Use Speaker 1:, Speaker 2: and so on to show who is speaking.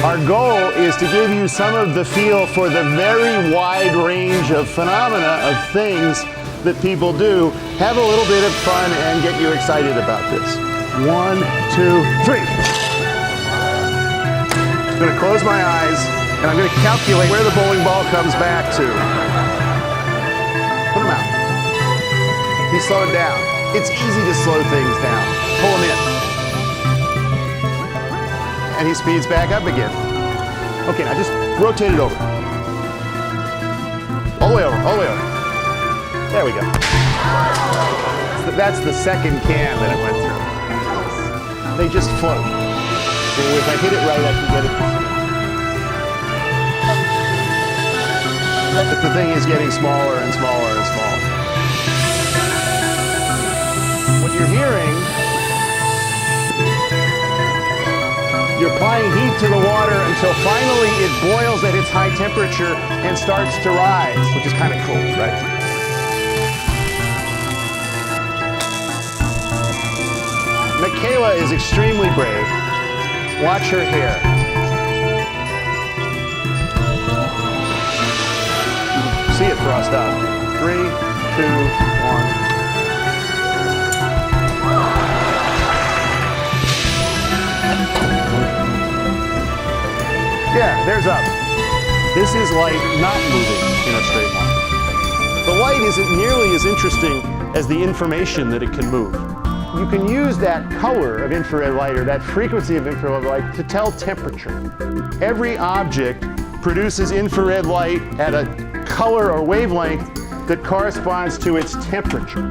Speaker 1: Our goal is to give you some of the feel for the very wide range of phenomena of things that people do. Have a little bit of fun and get you excited about this. 1, 2, 3. I'm going to close my eyes and I'm going to calculate where the bowling ball comes back to. Put them out. He slowed down. It's easy to slow things down. Pull them in. And he speeds back up again. Okay, now just rotate it over. All the way over, all the way over. There we go. That's the second can that it went through. They just float. And if I hit it right, I can get it. But the thing is getting smaller and smaller and smaller. What you're hearing, you're applying heat to the water until finally it boils at its high temperature and starts to rise, which is kind of cool, right? Michaela is extremely brave. Watch her hair. See it frost out. 3, 2, 1. Yeah, there's up. This is light not moving in a straight line. The light isn't nearly as interesting as the information that it can move. You can use that color of infrared light or that frequency of infrared light to tell temperature. Every object produces infrared light at a color or wavelength that corresponds to its temperature.